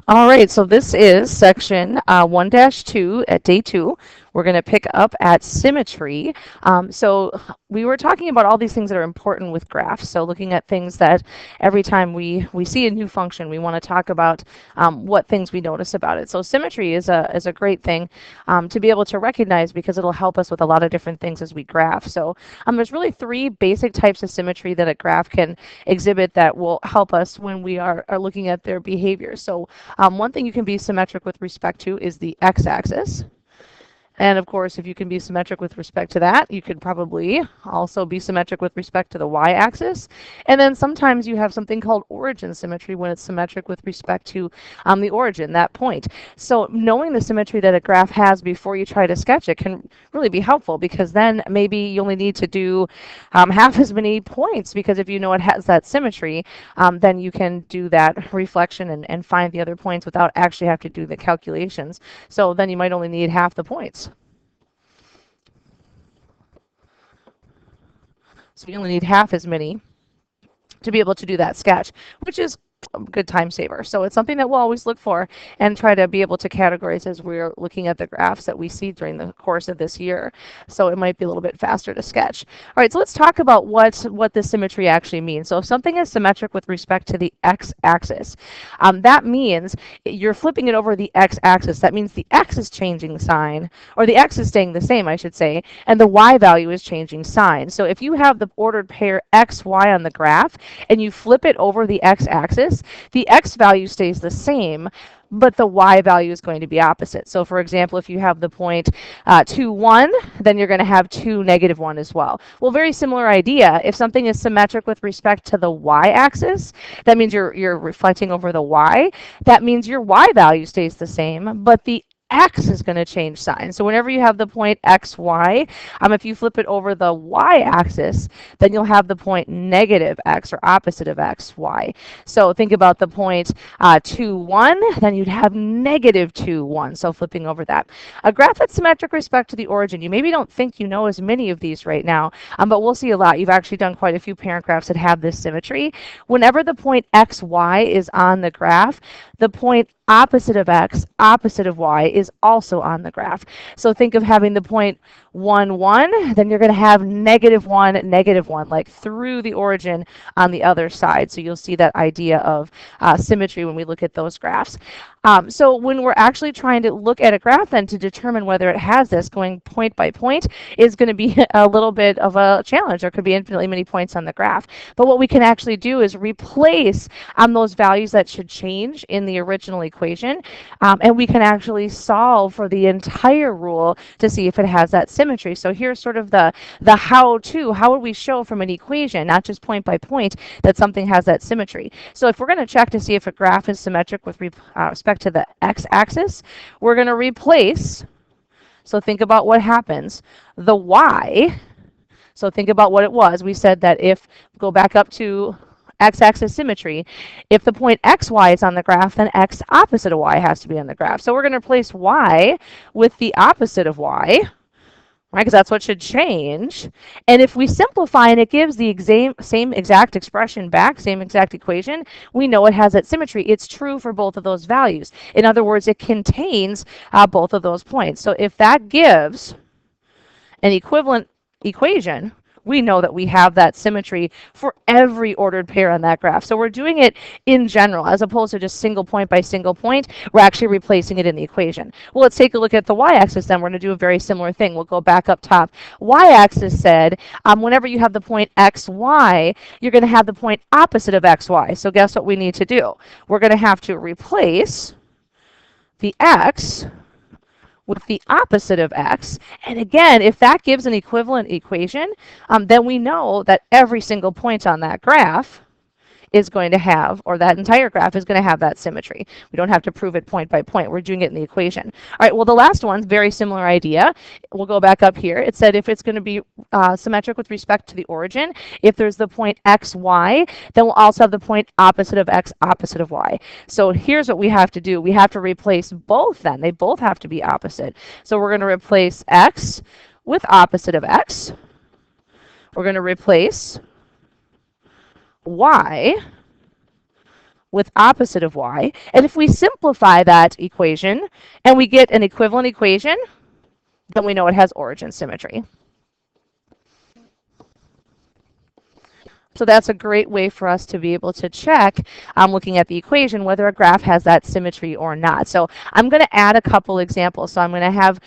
All right, so this is section 1-2 at day 2. We're going to pick up at symmetry. So we were talking about all these things that are important with graphs. So looking at things that every time we see a new function, we want to talk about what things we notice about it. So symmetry is a great thing to be able to recognize because it'll help us with a lot of different things as we graph. So there's really 3 basic types of symmetry that a graph can exhibit that will help us when we are looking at their behavior. So one thing you can be symmetric with respect to is the x-axis. And of course, if you can be symmetric with respect to that, you could probably also be symmetric with respect to the y-axis. And then sometimes you have something called origin symmetry when it's symmetric with respect to the origin, that point. So knowing the symmetry that a graph has before you try to sketch it can really be helpful, because then maybe you only need to do half as many points, because if you know it has that symmetry, then you can do that reflection and find the other points without actually have to do the calculations. So then you might only need half the points. So you only need half as many to be able to do that sketch, which is a good time saver. So it's something that we'll always look for and try to be able to categorize as we're looking at the graphs that we see during the course of this year. So it might be a little bit faster to sketch. All right, so let's talk about what the symmetry actually means. So if something is symmetric with respect to the x-axis, that means you're flipping it over the x-axis. That means the x is changing sign, or the x is staying the same, I should say, and the y value is changing sign. So if you have the ordered pair x, y on the graph, and you flip it over the x-axis, the x value stays the same, but the y value is going to be opposite. So for example, if you have the point 2, 1, then you're going to have 2, -1 as well. Well, very similar idea. If something is symmetric with respect to the y-axis, that means you're reflecting over the y. That means your y value stays the same, but the x is going to change sign. So whenever you have the point x, y, if you flip it over the y-axis, then you'll have the point -x, or opposite of x, y. So think about the point 2, 1, then you'd have -2, 1. So flipping over that. A graph that's symmetric respect to the origin. You maybe don't think you know as many of these right now, but we'll see a lot. You've actually done quite a few parent graphs that have this symmetry. Whenever the point x, y is on the graph, the point opposite of x, opposite of y is also on the graph. So think of having the point 1, 1, then you're going to have -1, -1, like through the origin on the other side. So you'll see that idea of symmetry when we look at those graphs. So when we're actually trying to look at a graph then to determine whether it has this, going point by point is going to be a little bit of a challenge. There could be infinitely many points on the graph. But what we can actually do is replace those values that should change in the original equation, and we can actually solve for the entire rule to see if it has that symmetry. So here's sort of the how-to. How would we show from an equation, not just point by point, that something has that symmetry? So if we're going to check to see if a graph is symmetric with respect to the x-axis, we're going to replace, so think about what happens, the y. So think about what it was. We said that if, go back up to x-axis symmetry, if the point xy is on the graph, then x opposite of y has to be on the graph. So we're going to replace y with the opposite of y, right? Because that's what should change. And if we simplify and it gives the same exact expression back, same exact equation, we know it has that symmetry. It's true for both of those values. In other words, it contains both of those points. So if that gives an equivalent equation, we know that we have that symmetry for every ordered pair on that graph. So we're doing it in general, as opposed to just single point by single point. We're actually replacing it in the equation. Well, let's take a look at the y-axis then. We're going to do a very similar thing. We'll go back up top. Y-axis said whenever you have the point xy, you're going to have the point opposite of xy. So guess what we need to do? We're going to have to replace the x with the opposite of x. And again, if that gives an equivalent equation, then we know that every single point on that graph is going to have, or that entire graph is going to have that symmetry. We don't have to prove it point by point. We're doing it in the equation. All right, well, the last one's very similar idea. We'll go back up here. It said if it's going to be symmetric with respect to the origin, if there's the point x, y, then we'll also have the point opposite of x, opposite of y. So here's what we have to do. We have to replace both then. They both have to be opposite. So we're going to replace x with opposite of x. We're going to replace y with opposite of y. And if we simplify that equation and we get an equivalent equation, then we know it has origin symmetry. So that's a great way for us to be able to check, looking at the equation, whether a graph has that symmetry or not. So I'm going to add a couple examples. So I'm going to have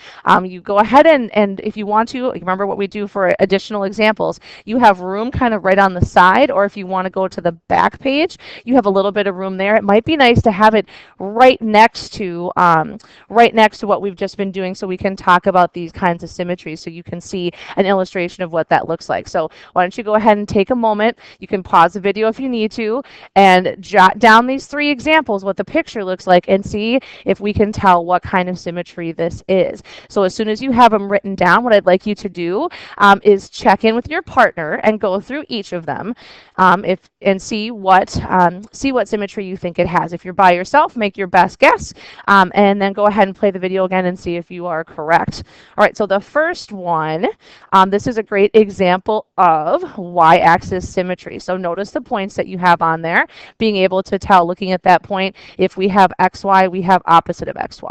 you go ahead and if you want to, remember what we do for additional examples, you have room kind of right on the side, or if you want to go to the back page, you have a little bit of room there. It might be nice to have it right next to what we've just been doing, so we can talk about these kinds of symmetries, so you can see an illustration of what that looks like. So why don't you go ahead and take a moment. You can pause the video if you need to and jot down these 3 examples, what the picture looks like, and see if we can tell what kind of symmetry this is. So as soon as you have them written down, what I'd like you to do is check in with your partner and go through each of them and see what symmetry you think it has. If you're by yourself, make your best guess, and then go ahead and play the video again and see if you are correct. All right, so the first one, this is a great example of y-axis symmetry. So notice the points that you have on there, being able to tell, looking at that point, if we have xy, we have opposite of xy.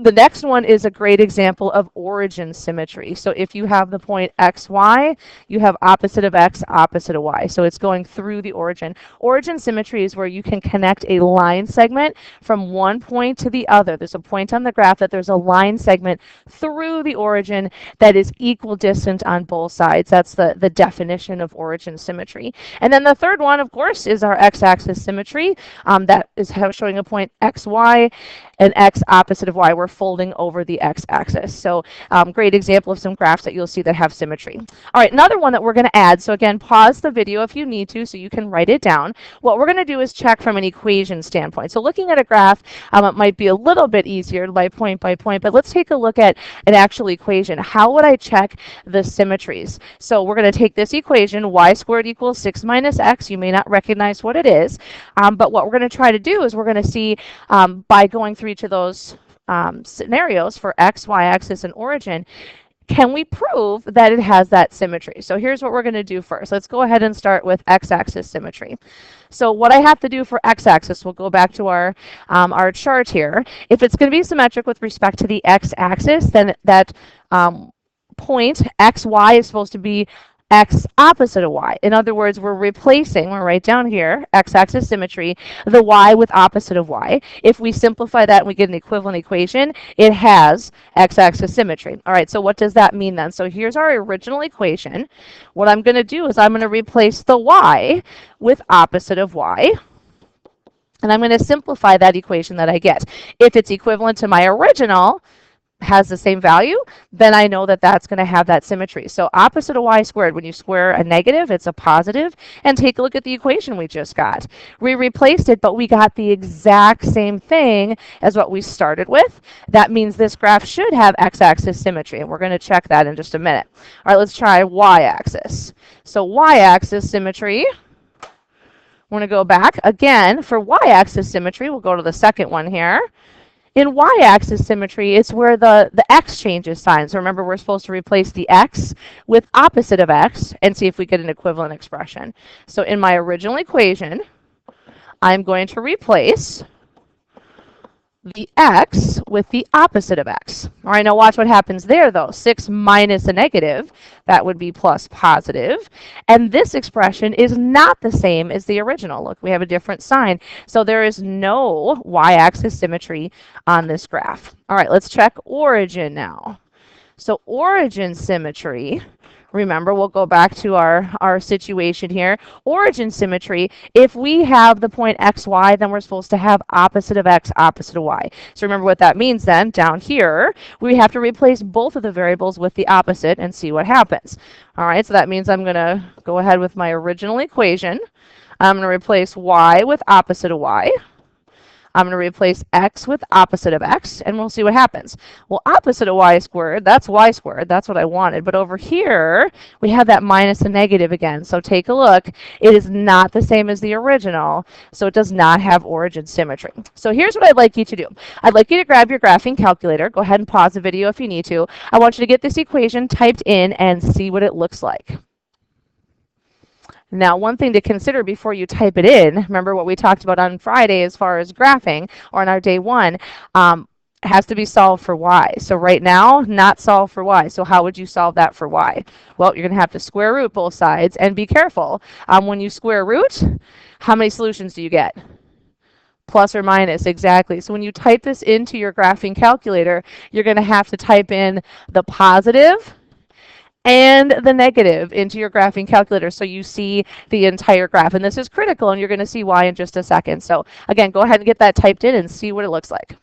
The next one is a great example of origin symmetry. So if you have the point xy, you have opposite of x, opposite of y. So it's going through the origin. Origin symmetry is where you can connect a line segment from one point to the other. There's a point on the graph that there's a line segment through the origin that is equal distance on both sides. That's the definition of origin symmetry. And then the third one, of course, is our x-axis symmetry. That is showing a point xy and x opposite of y. We're folding over the x-axis. So great example of some graphs that you'll see that have symmetry. All right, another one that we're going to add. So again, pause the video if you need to so you can write it down. What we're going to do is check from an equation standpoint. So looking at a graph, it might be a little bit easier by point, but let's take a look at an actual equation. How would I check the symmetries? So we're going to take this equation, y squared equals 6 minus x. You may not recognize what it is, but what we're going to try to do is we're going to see by going through each of those scenarios for x, y-axis, and origin, can we prove that it has that symmetry? So here's what we're going to do first. Let's go ahead and start with x-axis symmetry. So what I have to do for x-axis, we'll go back to our chart here. If it's going to be symmetric with respect to the x-axis, then that point xy is supposed to be x opposite of y. In other words, we're replacing, we're right down here, x-axis symmetry, the y with opposite of y. If we simplify that and we get an equivalent equation, it has x-axis symmetry. All right, so what does that mean then? So here's our original equation. What I'm going to do is I'm going to replace the y with opposite of y. And I'm going to simplify that equation that I get. If it's equivalent to my original, has the same value, then I know that that's going to have that symmetry. So opposite of y squared, when you square a negative, it's a positive. And take a look at the equation we just got. We replaced it, but we got the exact same thing as what we started with. That means this graph should have x-axis symmetry, and we're going to check that in just a minute. All right, let's try y-axis. So y-axis symmetry, we're going to go back. Again, for y-axis symmetry, we'll go to the second one here. In y-axis symmetry, it's where the x changes sign. So remember, we're supposed to replace the x with opposite of x and see if we get an equivalent expression. So in my original equation, I'm going to replace the x with the opposite of x. All right, now watch what happens there, though. 6 minus a negative, that would be plus positive. And this expression is not the same as the original. Look, we have a different sign. So there is no y-axis symmetry on this graph. All right, let's check origin now. So origin symmetry, remember, we'll go back to our situation here. Origin symmetry, if we have the point xy, then we're supposed to have opposite of x, opposite of y. So remember what that means then. Down here, we have to replace both of the variables with the opposite and see what happens. All right, so that means I'm going to go ahead with my original equation. I'm going to replace y with opposite of y. I'm going to replace x with opposite of x, and we'll see what happens. Well, opposite of y squared, that's y squared. That's what I wanted. But over here, we have that minus and negative again. So take a look. It is not the same as the original, so it does not have origin symmetry. So here's what I'd like you to do. I'd like you to grab your graphing calculator. Go ahead and pause the video if you need to. I want you to get this equation typed in and see what it looks like. Now, one thing to consider before you type it in, remember what we talked about on Friday as far as graphing, or on our day one, has to be solved for y. So right now, not solved for y. So how would you solve that for y? Well, you're going to have to square root both sides, and be careful. When you square root, how many solutions do you get? Plus or minus, exactly. So when you type this into your graphing calculator, you're going to have to type in the positive and the negative into your graphing calculator so you see the entire graph. And this is critical, and you're going to see why in just a second. So again, go ahead and get that typed in and see what it looks like.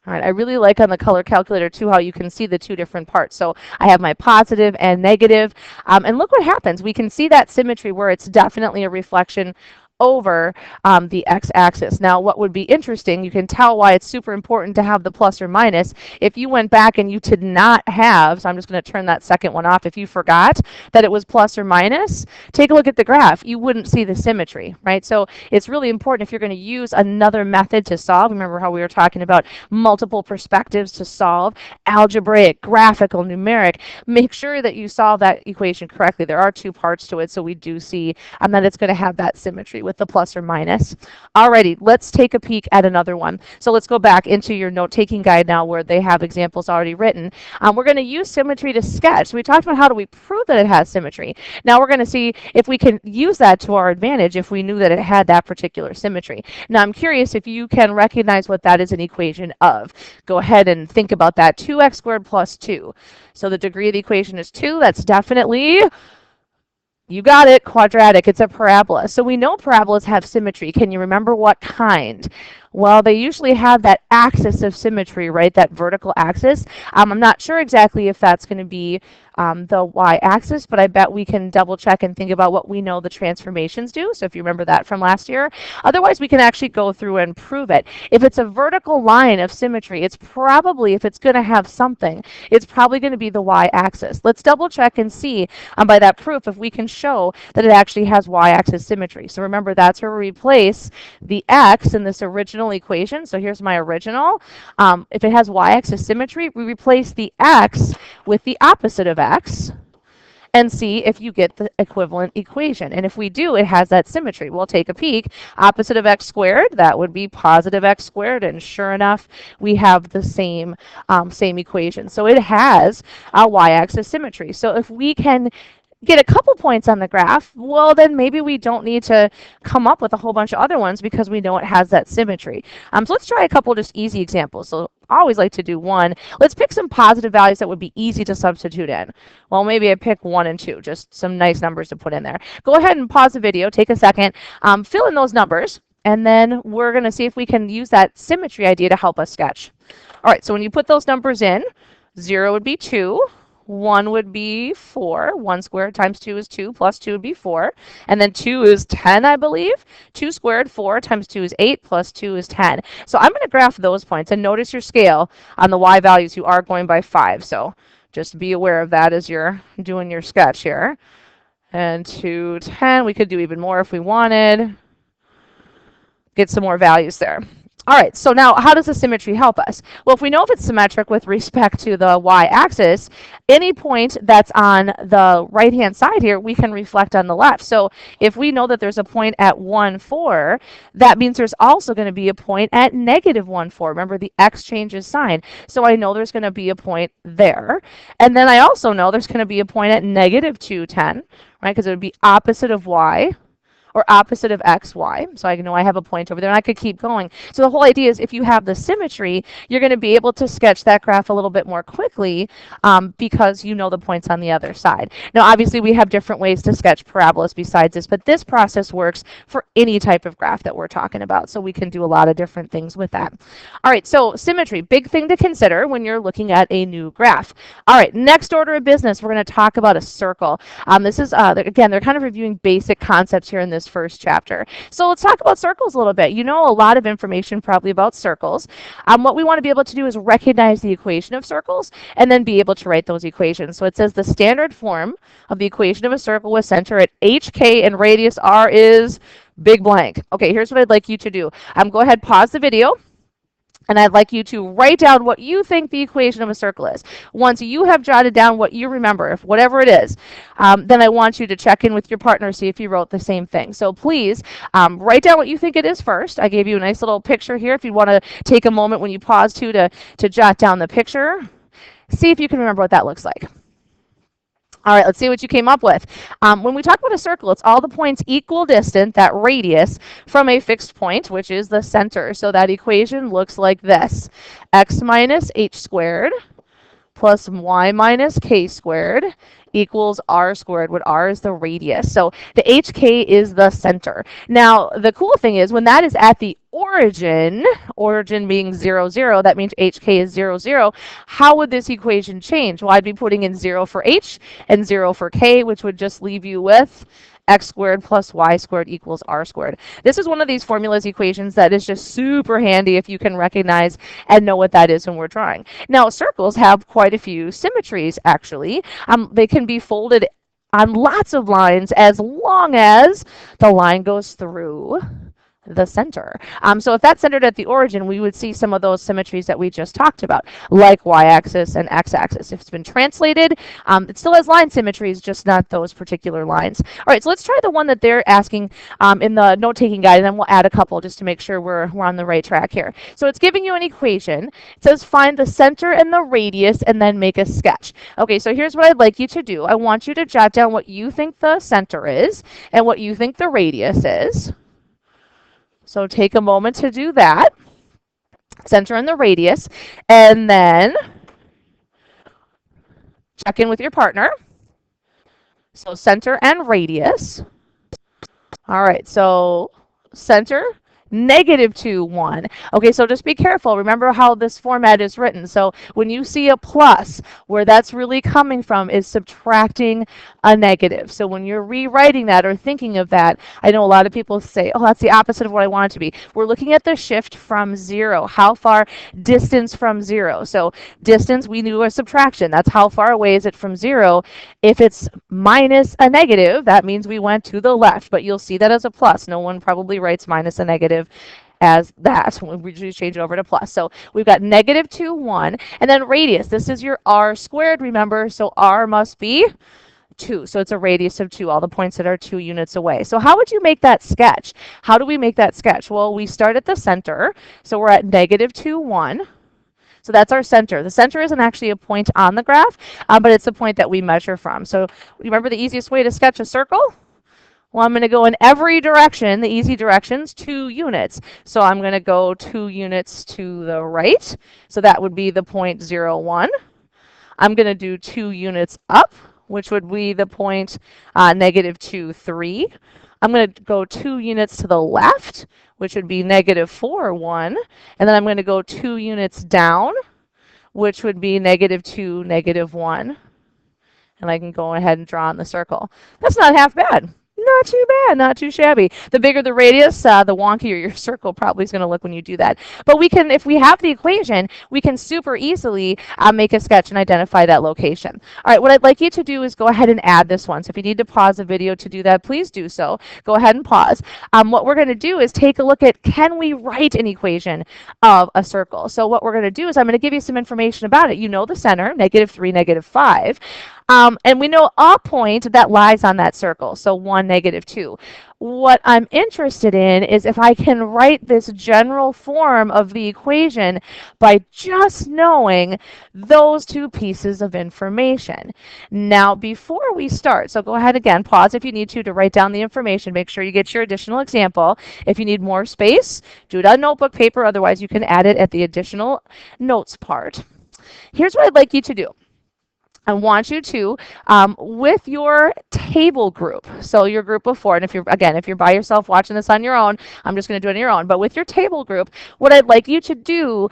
All right, I really like on the color calculator too how you can see the two different parts. So I have my positive and negative, and look what happens. We can see that symmetry where it's definitely a reflection over the x-axis. Now, what would be interesting, you can tell why it's super important to have the plus or minus. If you went back and you did not have, so I'm just going to turn that second one off, if you forgot that it was plus or minus, take a look at the graph. You wouldn't see the symmetry, right? So it's really important if you're going to use another method to solve. Remember how we were talking about multiple perspectives to solve, algebraic, graphical, numeric. Make sure that you solve that equation correctly. There are two parts to it, so we do see that it's going to have that symmetry with the plus or minus. Alrighty, let's take a peek at another one. So let's go back into your note-taking guide now where they have examples already written. We're going to use symmetry to sketch. So we talked about how do we prove that it has symmetry. Now we're going to see if we can use that to our advantage if we knew that it had that particular symmetry. Now I'm curious if you can recognize what that is an equation of. Go ahead and think about that. 2x squared plus 2. So the degree of the equation is 2. That's definitely, you got it, quadratic. It's a parabola. So we know parabolas have symmetry. Can you remember what kind? Well, they usually have that axis of symmetry, right? That vertical axis. I'm not sure exactly if that's going to be the y-axis, but I bet we can double check and think about what we know the transformations do. So if you remember that from last year. Otherwise, we can actually go through and prove it. If it's a vertical line of symmetry, it's probably, if it's going to have something, it's probably going to be the y-axis. Let's double check and see by that proof if we can show that it actually has y-axis symmetry. So remember, that's where we replace the x in this original equation. So here's my original. If it has y-axis symmetry, we replace the x with the opposite of x and see if you get the equivalent equation. And if we do, it has that symmetry. We'll take a peek. Opposite of x squared, that would be positive x squared. And sure enough, we have the same equation. So it has a y-axis symmetry. So if we can get a couple points on the graph, well, then maybe we don't need to come up with a whole bunch of other ones because we know it has that symmetry. So let's try a couple just easy examples. So I always like to do one. Let's pick some positive values that would be easy to substitute in. Well, maybe I pick 1 and 2, just some nice numbers to put in there. Go ahead and pause the video, take a second, fill in those numbers, and then we're going to see if we can use that symmetry idea to help us sketch. All right, so when you put those numbers in, 0 would be 2. 1 would be 4. 1 squared times 2 is 2, plus 2 would be 4. And then 2 is 10, I believe. 2 squared, 4 times 2 is 8, plus 2 is 10. So I'm going to graph those points. And notice your scale on the y values, you are going by 5. So just be aware of that as you're doing your sketch here. And 2, 10, we could do even more if we wanted. Get some more values there. All right, so now how does the symmetry help us? Well, if we know if it's symmetric with respect to the y-axis, any point that's on the right-hand side here, we can reflect on the left. So if we know that there's a point at 1, 4, that means there's also going to be a point at negative 1, 4. Remember, the x changes sign. So I know there's going to be a point there. And then I also know there's going to be a point at negative 2, 10, right? Because it would be opposite of y, or opposite of x, y. So I know I have a point over there, and I could keep going. So the whole idea is if you have the symmetry, you're going to be able to sketch that graph a little bit more quickly because you know the points on the other side. Now, obviously, we have different ways to sketch parabolas besides this, but this process works for any type of graph that we're talking about. So we can do a lot of different things with that. All right, so symmetry, big thing to consider when you're looking at a new graph. All right, next order of business, we're going to talk about a circle. This is, again, they're kind of reviewing basic concepts here in this first chapter. So let's talk about circles a little bit. You know a lot of information probably about circles. What we want to be able to do is recognize the equation of circles and then be able to write those equations. So it says the standard form of the equation of a circle with center at HK and radius R is big blank. Okay, here's what I'd like you to do. Go ahead, pause the video. And I'd like you to write down what you think the equation of a circle is. Once you have jotted down what you remember, if whatever it is, then I want you to check in with your partner, see if you wrote the same thing. So please write down what you think it is first. I gave you a nice little picture here. If you want to take a moment when you pause to jot down the picture, see if you can remember what that looks like. All right, let's see what you came up with. When we talk about a circle, it's all the points equal distant, that radius, from a fixed point, which is the center. So that equation looks like this. X minus h squared plus y minus k squared equals r squared, what r is the radius. So the hk is the center. Now, the cool thing is when that is at the origin being 0, 0, that means hk is 0, 0. How would this equation change? Well, I'd be putting in 0 for h and 0 for k, which would just leave you with x squared plus y squared equals r squared. This is one of these formulas equations that is just super handy if you can recognize and know what that is when we're drawing. Now, circles have quite a few symmetries, actually. They can be folded on lots of lines as long as the line goes through the center. So if that's centered at the origin, we would see some of those symmetries that we just talked about, like y-axis and x-axis. If it's been translated, it still has line symmetries, just not those particular lines. All right, so let's try the one that they're asking in the note-taking guide, and then we'll add a couple just to make sure we're on the right track here. So it's giving you an equation. It says find the center and the radius, and then make a sketch. Okay, so here's what I'd like you to do. I want you to jot down what you think the center is and what you think the radius is. So take a moment to do that, center and the radius, and then check in with your partner. So center and radius. All right, so center, -2, 1. Okay, so just be careful. Remember how this format is written. So when you see a plus, where that's really coming from is subtracting a negative. So when you're rewriting that or thinking of that, I know a lot of people say, oh, that's the opposite of what I want it to be. We're looking at the shift from 0. How far distance from 0? So distance, we knew a subtraction. That's how far away is it from 0. If it's minus a negative, that means we went to the left, but you'll see that as a plus. No one probably writes minus a negative as that when we just change it over to plus. So we've got -2, 1, and then radius. This is your r squared, remember, so r must be 2. So it's a radius of 2, all the points that are 2 units away. So how would you make that sketch? How do we make that sketch? Well, we start at the center, so we're at -2, 1. So that's our center. The center isn't actually a point on the graph, but it's the point that we measure from. So remember the easiest way to sketch a circle? Well, I'm going to go in every direction, the easy directions, 2 units. So I'm going to go 2 units to the right. So that would be the point 0, 1. I'm going to do 2 units up, which would be the point -2, 3. I'm going to go 2 units to the left, which would be -4, 1. And then I'm going to go 2 units down, which would be -2, -1. And I can go ahead and draw on the circle. That's not half bad. Not too bad, not too shabby. The bigger the radius, the wonkier your circle probably is going to look when you do that. But we can, if we have the equation, we can super easily make a sketch and identify that location. All right, what I'd like you to do is go ahead and add this one. So if you need to pause the video to do that, please do so. Go ahead and pause. What we're going to do is take a look at, can we write an equation of a circle? So what we're going to do is I'm going to give you some information about it. You know the center, -3, -5. And we know a point that lies on that circle, so 1, -2. What I'm interested in is if I can write this general form of the equation by just knowing those 2 pieces of information. Now, before we start, so go ahead again, pause if you need to write down the information. Make sure you get your additional example. If you need more space, do it on notebook paper. Otherwise, you can add it at the additional notes part. Here's what I'd like you to do. I want you to, with your table group, so your group of 4, and if you're by yourself watching this on your own, I'm just going to do it on your own, but with your table group, what I'd like you to do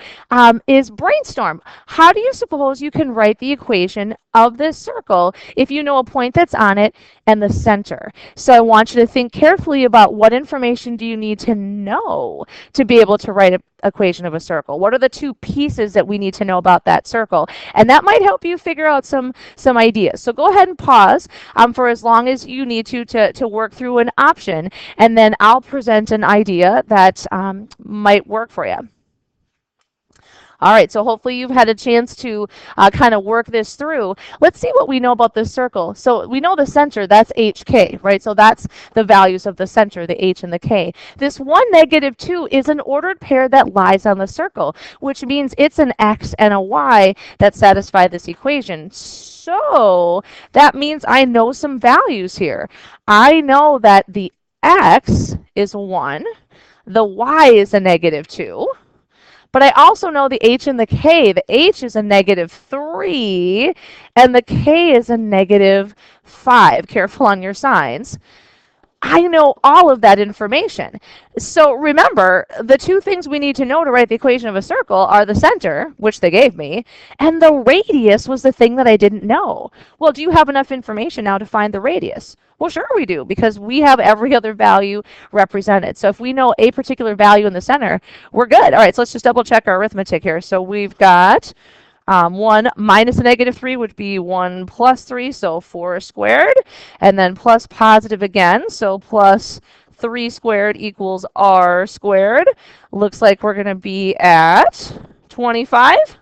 is brainstorm. How do you suppose you can write the equation of this circle if you know a point that's on it and the center? So I want you to think carefully about what information do you need to know to be able to write an equation of a circle. What are the 2 pieces that we need to know about that circle? And that might help you figure out some ideas. So go ahead and pause for as long as you need to work through an option, and then I'll present an idea that might work for you. All right, so hopefully you've had a chance to kind of work this through. Let's see what we know about this circle. So we know the center, that's HK, right? So that's the values of the center, the H and the K. This 1, -2 is an ordered pair that lies on the circle, which means it's an X and a Y that satisfy this equation. So that means I know some values here. I know that the X is 1, the Y is a -2, but I also know the H and the K. The H is a -3, and the K is a -5. Careful on your signs. I know all of that information. So remember, the two things we need to know to write the equation of a circle are the center, which they gave me, and the radius was the thing that I didn't know. Well, do you have enough information now to find the radius? Well, sure we do, because we have every other value represented. So if we know a particular value in the center, we're good. All right, so let's just double check our arithmetic here. So we've got 1 minus a -3 would be 1 plus 3, so 4 squared. And then plus positive again, so plus 3 squared equals r squared. Looks like we're going to be at 25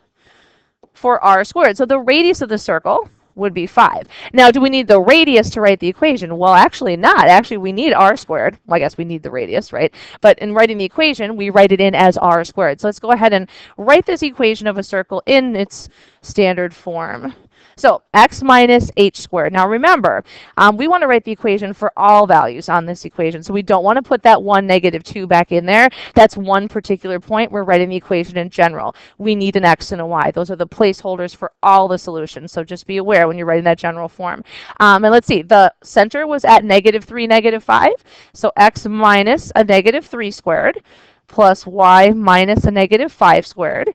for r squared. So the radius of the circle would be 5. Now, do we need the radius to write the equation? Well, actually not. Actually, we need r squared. Well, I guess we need the radius, right? But in writing the equation, we write it in as r squared. So let's go ahead and write this equation of a circle in its standard form. So x minus h squared. Now remember, we want to write the equation for all values on this equation. So we don't want to put that 1, -2 back in there. That's one particular point. We're writing the equation in general. We need an x and a y. Those are the placeholders for all the solutions. So just be aware when you're writing that general form. And let's see, the center was at -3, -5. So x minus a -3 squared plus y minus a -5 squared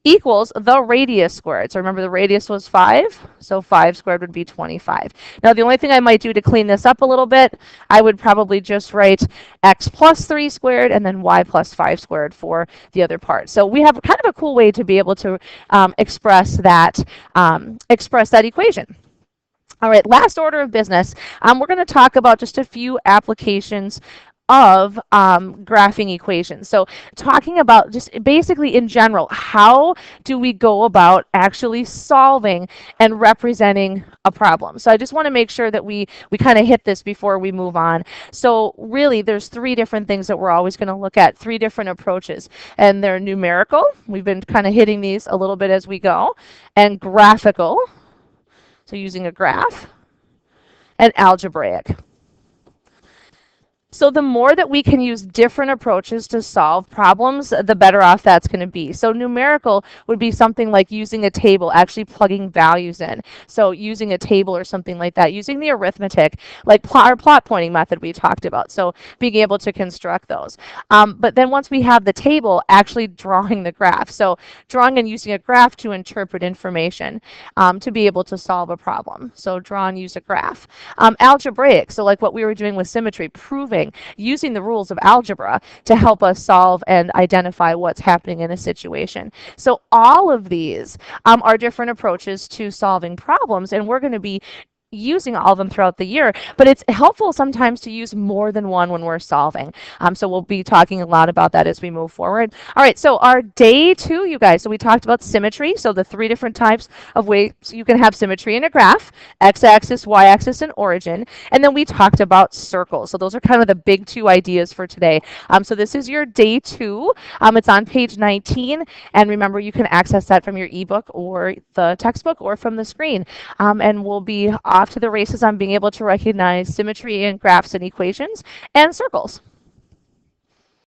equals the radius squared. So remember the radius was 5, so 5 squared would be 25. Now the only thing I might do to clean this up a little bit, I would probably just write x plus 3 squared and then y plus 5 squared for the other part. So we have kind of a cool way to be able to express that equation. All right, last order of business, we're going to talk about just a few applications of graphing equations. So talking about just basically in general, how do we go about actually solving and representing a problem? So I just want to make sure that we kind of hit this before we move on. So really there's 3 different things that we're always going to look at, 3 different approaches, and they're numerical. We've been kind of hitting these a little bit as we go, and graphical, so using a graph, and algebraic. So the more that we can use different approaches to solve problems, the better off that's going to be. So numerical would be something like using a table, actually plugging values in. So using a table or something like that, using the arithmetic, like our plot pointing method we talked about. So being able to construct those. But then once we have the table, actually drawing the graph. So drawing and using a graph to interpret information to be able to solve a problem. So draw and use a graph. Algebraic, so like what we were doing with symmetry, proving, using the rules of algebra to help us solve and identify what's happening in a situation. So all of these are different approaches to solving problems, and we're going to be using all of them throughout the year, but it's helpful sometimes to use more than one when we're solving. So we'll be talking a lot about that as we move forward. All right, so our day 2, you guys, so we talked about symmetry, so the 3 different types of ways you can have symmetry in a graph, x-axis, y-axis, and origin, and then we talked about circles. So those are kind of the big 2 ideas for today. So this is your day 2. It's on page 19, and remember you can access that from your ebook or the textbook or from the screen, and we'll be off to the races on being able to recognize symmetry in graphs and equations and circles.